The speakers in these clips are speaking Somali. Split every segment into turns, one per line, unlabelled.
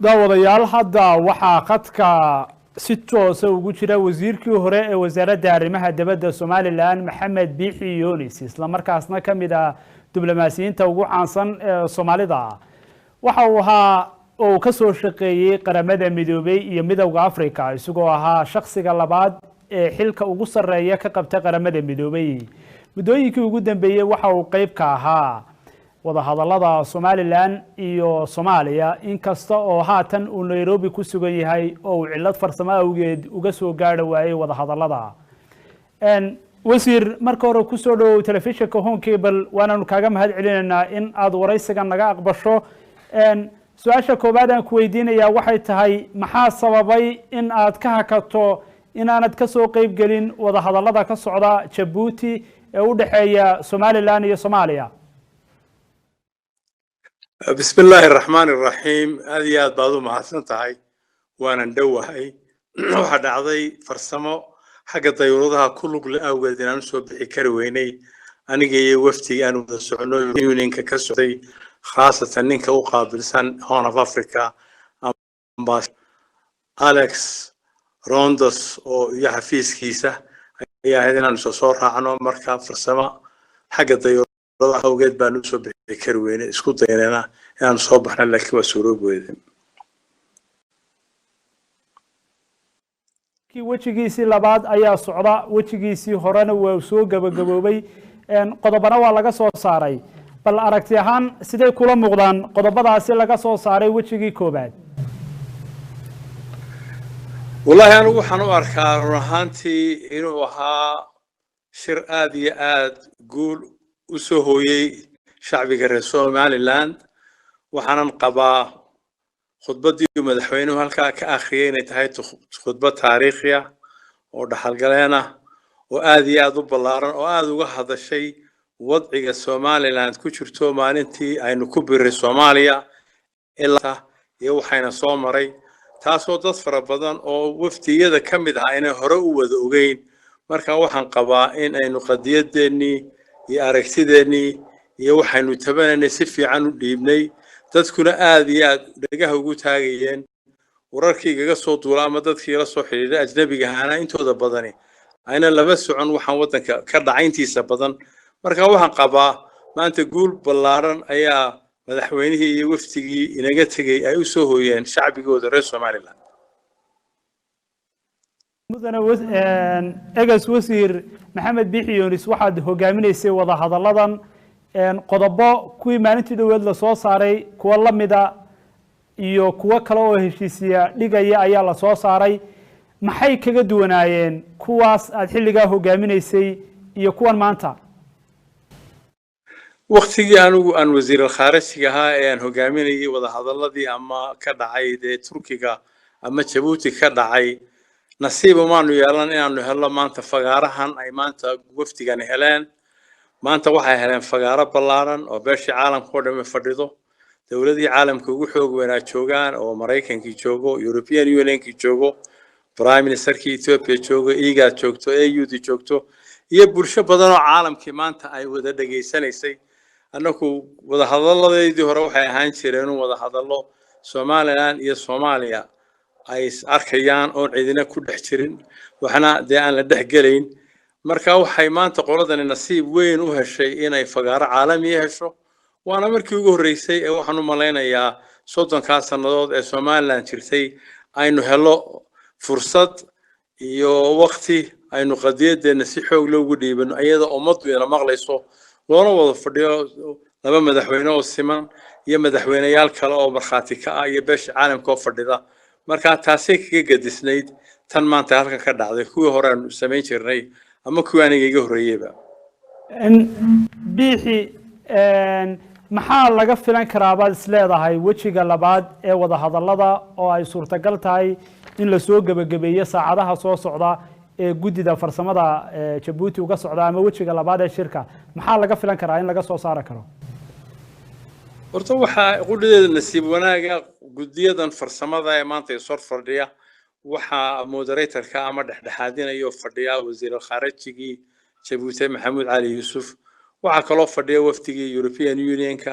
daawadayaal hadda waxaa khadka si toosa ugu jira wasiirkii hore ee wasaaradda arrimaha dibadda Somaliland Maxamed Biixi Yunis isla markaasna kamid ah diblomaasiyiinta ugu caansan ee Soomaalida waxa uu ahaa oo ka soo shaqeeyay qaramada midoobay iyo midowga Afrika isagoo ahaa shakhsiga labaad ee xilka ugu sareeya ka qabta qaramada midoobay muddooyinkii ugu dambeeyay waxa uu qayb ka ahaa wadahadallada Somaliland iyo Soomaaliya inkasta oo haatan uu Nairobi ku sugan yahay oo uu cilad farsamo awgeed uga soo gaadhay wadahadallada wasiir marka hore ku soo dhaw telefishinka Home Cable waanaanu kaaga mahad celinaynaa in aad waraysiga naga aqbasho su'aasha koobaad aan ku weydiinayaa waxay tahay maxaa sababay in aad ka hakato in aanad ka soo qayb gelin wadahadallada ka socda Djibouti ee u dhaxeeya Somaliland iyo Soomaaliya
بسم الله الرحمن الرحيم هذه بعضو محسنتهاي وانا ندوهاي waxa dhacday farsamo xagga dayuuradaha kulug la awgeed inaan soo bixi kari weynay aniga iyo waftiga aan wada socono unionka ka socday khaasatan ninka u qaabilsan Horn of Africa Alex Rondos oo iyo xafiiskiisa ayaa ahayd inaan soo raacno marka farsamo xagga dayuuradaha awgeed baan soo bixi kari weynay isku daynayna inaan soo baxno laakiin waa suuroobayday
wejigiisii labaad ayaa socda wejigiisii horena waa soo gabagaboobay qodobana waa laga soo saaray bal aragti ahaan sidee kula muuqdaan qodobadaasi laga soo saaray wejigii koobaad
wallahi anigu waxaan u arkaa run ahaantii inuu ahaa shir aad iyo aad guul u soo hooyay shacbiga reer Somaliland waxaanan qabaa khudbadii madaxweynuhu halka ka akhriyay inay tahay khudbad taariikhi ah oo dhaxalgaleen ah oo aad iyo aad u ballaaran oo aad uga hadashay wadciga Somaliland ku jirto maalintii aynu ku biiray Soomaaliya ilaa iyo waxayna soo maray taasoo dad fara badan oo waftiyada ka mid ah inay hore u wada ogeyn marka waxaan qabaa in aynu qadiyadeennii iyo aragtideennii iyo waxaynu tabanaynay si fiican u dhiibnay dadkuna aad iyo aad dhagaha ugu taagayeen wararkii igaga soo duula ama dadkii la soo xiriiray ajnabiga ahana intooda badani ayna laba socon waxaan wadanka ka dhacayntiisa badan marka waxaan qabaa maanta guul ballaaran ayaa madaxweynihii iyo waftigii inaga tagay ay u soo hooyeen shacbigooda reer Somaliland
mudane egas wasiir Maxamed Biixi Yunis waxaad hogaaminaysay wadahadalladan qodobo kuwii maalintii dhaweed la soo saaray kuwa la mida iyo kuwa kale oo heshiisiya dhigaya ayaa la soo saaray maxay kaga duwanaayeen kuwaas aad xilligaa hogaaminaysay iyo kuwan maanta
waqtigii aan wasiir al-khaarijiga ahaa ee aan hogaaminayay wadahadaladii ama ka dhacay Turkiga ama Djibouti ka dhacay nasiib maanu yeelan inaanu helno maanta fagaarahan ay maanta waftigan heleen maanta waxay heleen fagaaro ballaaran oo beeshii caalamka oo dhan fadhido dawladii caalamka ugu xoog weynaa joogaan oo Mareykankii joogo European Unionkii joogo Prime Ministerkii Ethiopia joogo IGAD joogto AUD joogto iyo bulsho badan oo caalamkii maanta ay wada dhageysanaysay annagu wada hadaladeedii hore waxay ahaan jireen wada hadallo Somaliland iyo Soomaaliya ay arkayaan oo cidina ku dhex jirin waxna aan la dhex galeyn marka waxay maanta qoladani nasiib weyn u heshay inay fagaaro caalami hesho waana markii ugu horeysay ee waxaan u maleynayaa 30 sanadood ee Somaliland jirtay aynu helo fursad iyo waqti aynu qadiyadeena si xoog loogu dhiibano iyada ummaddu ina maqlayso loona wada fadhiyo laba madaxweyne oo siman iyo madaxweynayaal kale oo markhaati ka ah iyo beesha caalamka oo fadhida marka taasi kaga gadisnayd tan maanta halka ka dhacday kuwii hore aan sameyn jirnay ama kuwii aniga iga horeeyayba
Biixi maxaa laga filan karaa baad isleedahay wejiga labaad ee wadahadallada oo ay suurtagal tahay in la soo gabagabeeyo saacadaha soo socda ee gudida farsamada Djibouti uga socda ama wejiga labaad ee shirka maxaa laga filan karaa in laga soo saari karo
horta waxa qudadeeda nasiib wanaaga gudiyadan farsamada ee maanta soo fadhiya waxa moderatorka ama dhexdhexaadinayo fadhiya wasiir al-khaarijiga Djibouti Maxamed Ali Yusuf waxa kaloo fadhiya waftigii European Unionka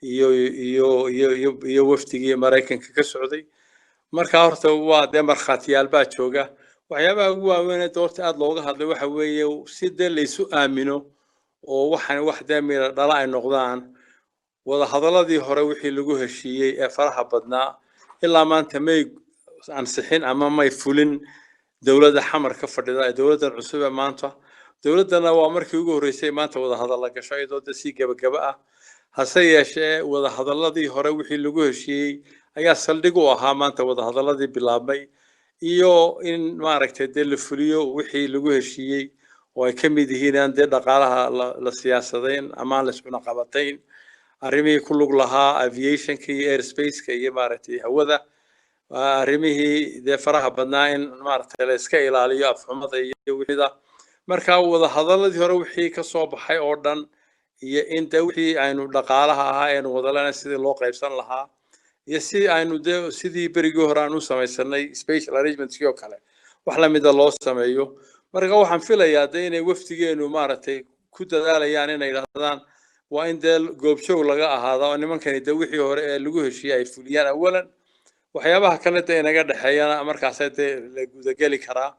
iyo wafdigii Mareykanka ka socday marka horta waa dee markhaatiyaal baa jooga waxyaabaha ugu waaweyn ee doorta aad looga hadlay waxa weeye si dee la isu aamino oo waxaan wax damira dhala ay noqdaan wada hadaladii hore wixii lagu heshiiyey ee faraha badnaa ilaa maanta may ansixin ama may fulin dawladda xamar ka fadhida dawladdan cusub ee maanta dawladdana waa markii ugu horeysay maanta wada hadal la gasho iyadoo si gabagaba ah hase yeeshee wada hadaladii hore wixii lagu heshiiyey ayaa saldhig u ahaa maanta wada hadaladii bilaabmay iyo in maaragtay dee la fuliyo wixii lagu heshiiyey oo ay ka mid yihiin aan dee dhaqaalaha la siyaasadayn ama la iscuna qabatayn arrimihii ku lug lahaa aviationka iyo airspace-ka iyo maaragtay hawada arrimihii dee faraha badnaa in maaragtay la iska ilaaliyo afxumada iyo wixida marka wada hadaladii hore wixii ka soo baxay oo dhan iyo inta wixii aynu dhaqaalaha ahaa aynu wadalana sidii loo qaybsan lahaa iyo si aynu dee sidii berigii hore aan u samaysanay special arrangementskii oo kale wax la mida loo sameeyo marka waxaan filayaa dee inay wafdigeenu maaragtay ku dadaalayaan inay yidhaahdaan waa in dee goobjoog laga ahaado oo nimankani dee wixii hore ee lagu heshiiyey ay fuliyaan awalan waxyaabaha kale dee inaga dhexeeyana markaasay dee la gudageli karaa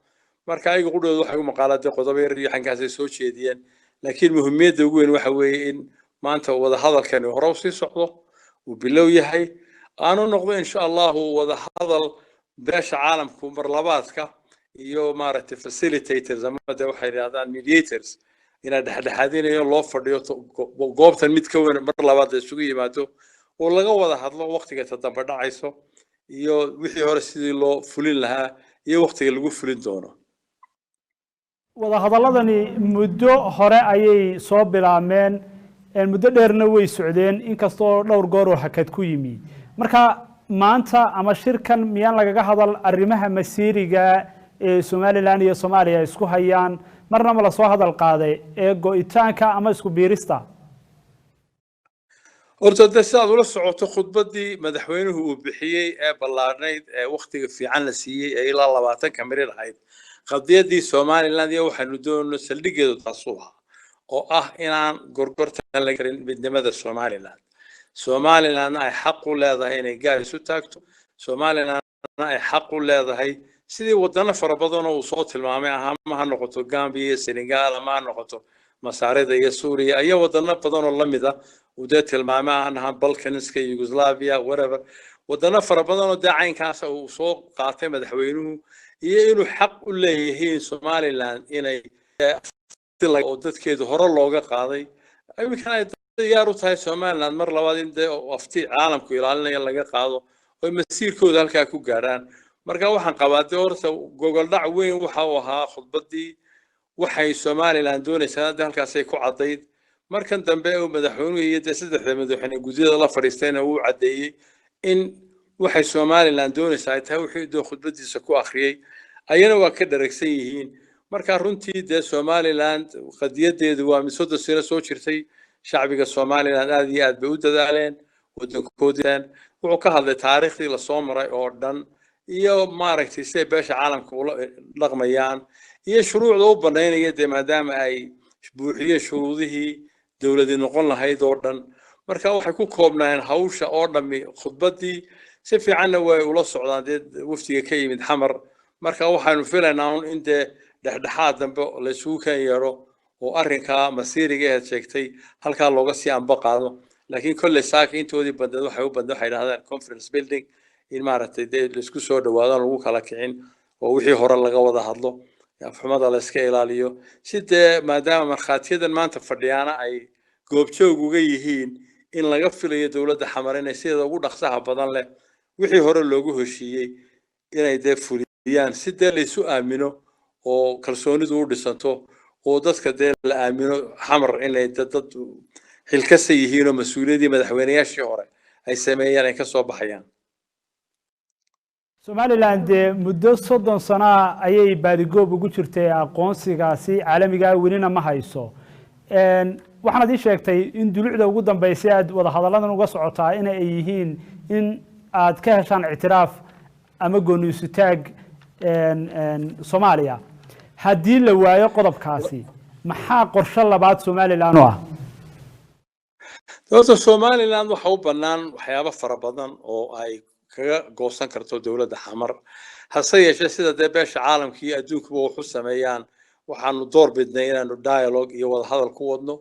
marka ayaga qudhooda waxay u maqaaladee qodobo yar iyo xankaasay soo jeediyeen laakiin muhiimiyadda ugu weyn waxa weeye in maanta wada hadalkani hore u sii socdo uu bilow yahay aanu noqdo insha allahu wada hadal beesha caalamku marlabaadka iyo maaragtay facilitators ama dee waxay yidhahdaan mediators inaa dhexdhexaadinayo loo fadhiyo goobtan mid ka weyn mar labaad la isugu yimaado oo laga wada hadlo waqtiga tadamba dhacayso iyo wixii hore sidii loo fulin lahaa iyo waqtiga lagu fulin doono
wada hadaladani muddo hore ayay soo bilaabmeen muddo dheerna way socdeen inkastoo dhowr goor oo hakad ku yimi marka maanta ama shirkan miyaan lagaga hadal arrimaha masiiriga ee Somaliland iyo Soomaaliya isku hayaan marna ma la soo hadal qaaday ee go'itaanka ama isku biirista
horta sidaad ula socoto khudbadii madaxweynuhu uu bixiyey ee ballaarnayd ee waqtiga fiican la siiyey ee ilaa 20 mirir ahayd qadiyadii Somaliland iyo waxaanu doonno saldhigeedu taasoo ah oo ah inaan gorgortan la garin midnimada Somaliland ay xaq u leedahay inay gaar isu taagto Somaliland ay xaq u leedahay sidii wadana fara badan oo soo tilmaamay ama ha noqoto Gambia Senegal ama ha noqoto Masaarida iyo Suuriya iyo wadana badan oo lamid ah وده tilmaamay anaha Balkanska Yugoslavia whatever wadana fara badan oo dacaynkaas uu soo qaatay madaxweynuhu iyo inuu xaq u leeyahay Somaliland inay oo dadkeedu hore looga qaaday imikana ay diyaar u tahay Somaliland mar labaad in wafti caalamku ilaalinaya laga qaado oo masiirkooda halka ku gaaraan marka waxaan qabaa horta gogol dhac weyn waxa uu ahaa khudbadii waxay Somaliland doonaysaa halkaas ay ku cadayd markan dambe oo madaxweynuhu iyo saddexda madaxweyne gudiyada la fariistayna uu cadeeyay in waxay Somaliland doonaysaa ay tahay wixii khudbadiisa ku akhriyay ayana waa ka dharagsan yihiin marka runtii Somaliland qadiyadeedu waa misooda sina soo jirtay shacbiga Somaliland aad iyo aad bay u dadaaleen waddankoodaan wuxuu ka hadlay taariikhdii la soo maray oo dhan iyo maaragtay si beesha caalamka u dhaqmayaan iyo shuruucda u banaynaya maadaama ay buuxiyeen shuruudihii dawladda noqon lahayd oo dhan marka waxay ku koobnaan hawsha oo dhami khudbadii si fiicanna way ula socdaan waftiga ka yimid xamar marka waxaanu filaynaa in dhexdhexaad dambe la isugu kan yeero oo arrinka masiiriga ee sheegtay halka looga sii anba qaado laakiin kulli saaka intoodii badad waxay yiraahdaan conference building in maaragtay la isku soo dhawaadaan lagu kala kicin oo wixii hore laga wada hadlo afxumada la iska ilaaliyo sidee maadaama markhaatiyadan maanta fadhiyaana ay goobjoog uga yihiin in laga filayo dawladda xamar inay sida ugu dhaqsaha badan leh wixii hore loogu heshiiyey inay fuliyaan sidee la isu aamino oo kalsoonidu u dhisanto oo dadka la aamino xamar inay dad xilkasa yihiin oo mas'uuliyadii madaxweynayaashii hore ay sameeyeen ay ka soo baxayaan
Somaliland muddo 30 sano ayay baadigoob ugu jirtay aqoonsigaasi caalamiga welina ma hayso waxaan adii sheegtay in dulucda ugu dambeysay aad wada hadaladan uga socotaa in ay yihiin in aad ka heshaan ictiraaf ama gooniisutaag Soomaaliya haddii la waayo qodobkaasi maxaa qorshe labaad Somaliland u ah
dowladda Somaliland waxa u bannaan waxyaabo fara badan oo ay kaga goosan karto dowladda xamar hase yeeshee sida dee beesha caalamka iyo adduunkuba wax u sameeyaan waxaanu door bidnay inaanu dialogue iyo wada hadal ku wadno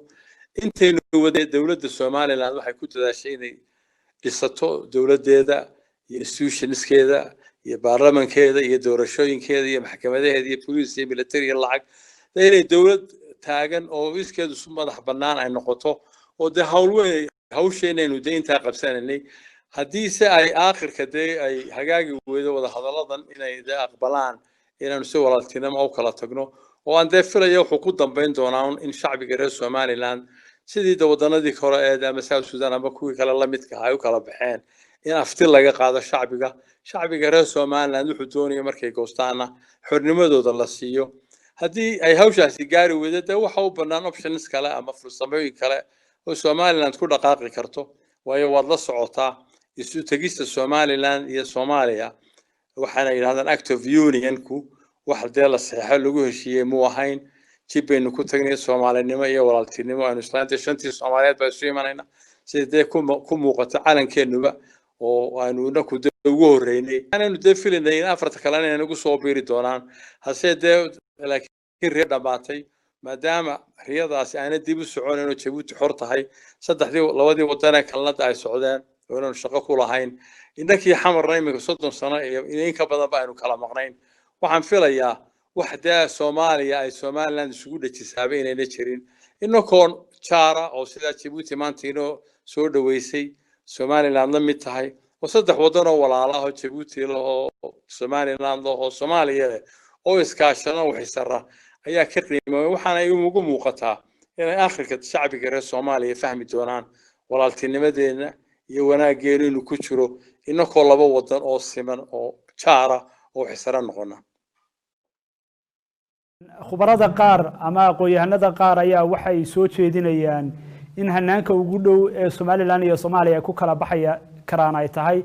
intaynu waday dowladda Somaliland waxay ku dadaashay inay dhisato dowladdeeda iyo institutionskeeda iyo baarlamankeeda iyo doorashooyinkeeda iyo maxkamadaheeda iyo police iyo military iyo lacag inay dowlad taagan oo iskeedu su madax bannaan ay noqoto oo de hawlweyn hawsheenaynu de intaa qabsanaynay haddii se ay aakhirka dee ay hagaagi weydo wada hadalladan inay de aqbalaan inaanu si walaaltinimo u kala tagno oo aan dee filaya wuxuu ku dambayn doonaa in shacbiga reer Somaliland sidii waddanadii kale ee ama South Sudan ama kuwii kale la midka ay u kala baxeen in afti laga qaado shacbiga reer Somaliland wuxuu doonaya markay goostaana xornimadooda la siiyo haddii ay hawshaasi gaari weydo dee waxa u bannaan options kale ama fursamooyin kale oo Somaliland ku dhaqaaqi karto waayo waad la socotaa isu tagista Somaliland iyo Soomaaliya waxaana yiraahdaan act of union-ku wax dee la saxeexo lagu heshiiyey muu ahayn jibbaynu ku tagnay Soomaalinimo iyo walaaltinimo aynu islaanta shantii Soomaaliyeed baa isu imanayna sidee ku muuqata calankeenuba oo aynu inaku ugu horeynay aanaynu dee filinay in afarta kalena inay nagu soo biiri doonaan hase dee laakiin reer dhamaatay maadaama riyadaasi aanay dib u soconayn oo Jabuuti xor tahay labadii waddan ee kalena ay socdeen oo inaan shaqo ku lahayn innakii xamarna imika 30 sano iyo in ka badan ba aynu kala maqnayn waxaan filayaa waxda Soomaaliya ay Somaliland isugu dhajisaabay inayna jirin inakoon jaara oo sida Jabuuti maanta inoo soo dhaweysay Somaliland la mid tahay oo saddex waddan oo walaalaha oo Jabuuti oo Somaliland oo Soomaaliya oo iskaashana waxisara ayaa ka qiimeeyay waxaana ay ugu muuqataa in aakhirka shacbiga reer Soomaaliya fahmi doonaan walaaltinimadeena iyo wanaageena inuu ku jiro inakoo laba waddan oo siman oo jaara oo xisara noqona
khubarada qaar ama aqoon-yahanada qaar ayaa waxay soo jeedinayaan in hanaanka ugu dhow ee Somaliland iyo Soomaaliya ku kala baxaya karaan ay tahay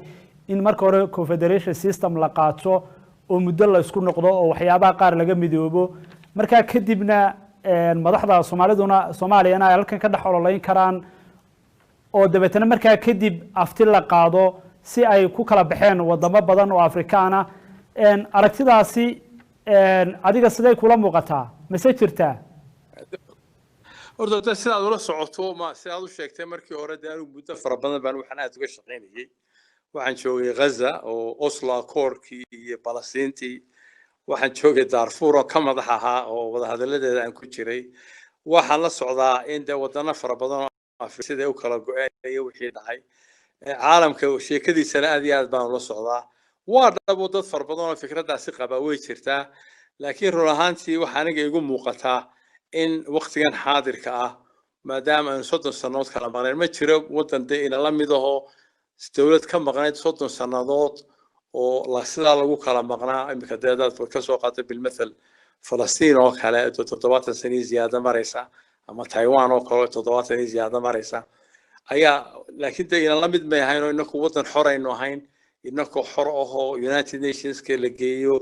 in marka hore confederation system la qaato oo muddo la isku noqdo oo waxyaabaha qaar laga midoobo marka kadibna madaxda Soomaaliyana ay halkan ka dhex ololeyn karaan oo dabeetana marka kadib afti la qaado si ay ku kala baxeen wadamo badan oo Afrikaan ah aragtidaasi adiga sidee kula muuqataa mise jirtaa
horta sidaad ula socoto ma sidaad u sheegtay markii hore daanu muddo fara badan baan waxaan aad uga shaqeynayay waxaan joogay Gaza oo Oslo Accord-kii iyo Palestine waxaan joogay Darfur oo ka madax ahaa oo wada hadaladeeda aan ku jiray waxaan la socdaa in wadano fara badan oo Afrika u kala go'ay wixii dhacay caalamka sheekadiisana aad iyo aad baan ula socdaa waa dhabo dad fara badan oo fikradaasi qaba way jirtaa laakiin run ahaantii waxa aniga igu muuqataa in waqtigan xaadirka ah maadaama aan 30 sanadood kala maqnayn ma jiro waddan ina la mid ah dawlad ka maqnayd 30 sanadood oo la sida lagu kala maqnaa imika dad ka soo qaatay bil mathal Falastiin oo kale 70 sano ziyaada maraysa ama Taiwan oo kale 70 sano ziyaada maraysa ayaa laakiin ina la mid ma ahayn oo inaku waddan xor aynu ahayn inakoo xor ahoo United Nations-ka la geeyo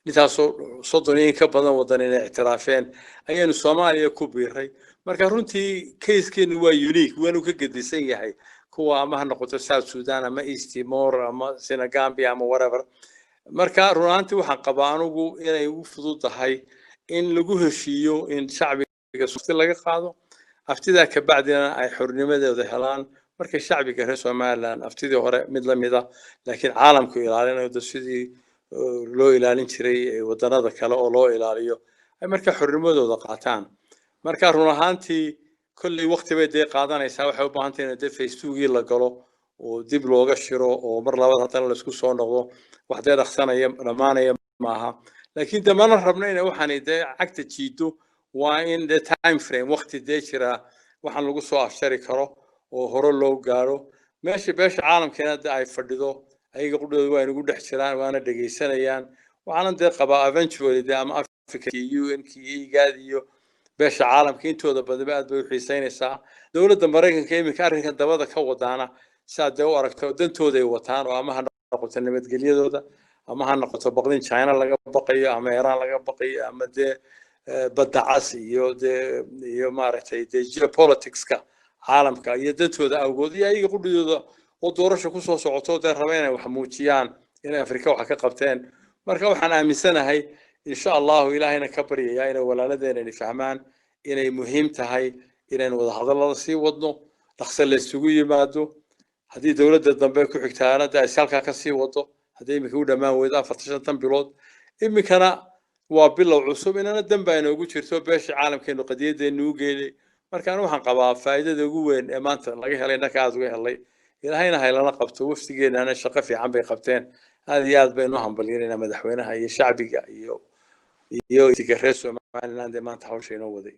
intaasoo 30 ka badan waddan inay ictiraafeen ayaynu Soomaaliya ku biiray marka runtii case-keenu waa unique waanu ka gedisan yahay kuwa ama ha noqoto South Sudan ama East Timor ama Senegambia ama whatever marka runtii waxaan qabaa anigu inay ugu fududahay in lagu heshiiyo in shacbiga sufti laga qaado aftida ka bacdina ay xornimadooda helaan markay shacbiga reer Somaliland aftidii hore mid la mid ah laakiin caalamku ilaalinayo sidii loo ilaalin jiray waddanada kale oo loo ilaaliyo ay marka xornimadooda qaataan marka run ahaantii kulli waqti bay qaadanaysaa waxay u baahan tahay in Facebook-ii la galo oo dib looga shiro oo mar labaad haddana la isku soo noqdo wax dhaqsanaya dhamaanaya maaha laakiin damana rabna in waxaan cagta jiido waa in time frame waqti jira waxaan lagu soo afshari karo oo hore loo gaaro meesha beesha caalamkeena ay fadhido ayaga qudhooda waa inagu dhex jiraan waana dhageysanayaan waxaana qabaa eventually ama Africa UN-kii gaadiyo beesha caalamka intooda badan aad bay u xiiseynaysaa dawladda Mareykanka imika arrinkan dabada ka wadaana saad u aragto dantooda ay wataan oo ama ha noqoto nabadgelyadooda ama ha noqoto baqdin China laga baqayo ama Iran laga baqayo ama badda cas iyo maaragtay geopolitics-ka caalamka iyo dadkooda awgood iyo ayaga qudhidooda oo doorasho ku soo socoto dee raba inay wax muujiyaan inay Afrika wax ka qabteen marka waxaan aaminsanahay insha Allah ilaahayna ka baryayaa inay walaaladeenna fahmaan inay muhiim tahay inaan wada hadallada sii wadno dhaqso la isugu yimaado haddii dawladda dambe ku xigtaana ay halka ka sii wado haddii imika u dhamaan weydo 45 bilood imikana waa bilow cusub inana dambe ay noogu jirto beesha caalamkeenu qadiyadeenu u geeyay markaan waxaan qabaa faa'iidada ugu weyn ee maanta laga helay inaka aad uga helay ilaahayna haylana qabto waftigeena shaqo fiican bay qabteen aad iyo aad baynu hambalyeynaa madaxweynaha iyo shacbiga iyo reer Somaliland maanta hawsha inoo waday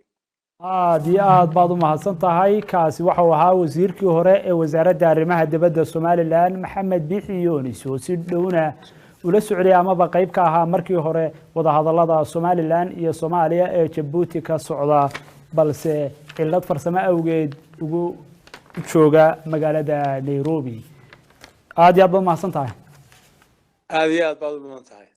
aad iyo aad baad u mahadsan tahay kaasi waxa uu ahaa wasiirkii hore ee wasaaradda arrimaha dibadda Somaliland Maxamed Biixi Yunis oo si dhowna ula socday amaba qayb ka ahaa markii hore wada hadallada Somaliland iyo Soomaaliya ee Djibouti ka socda balse cilad farsamo awgeed ugu jooga magaalada Nairobi aad iyo aad baad u mahadsan tahay
aad iyo aad baad u mahadsan tahay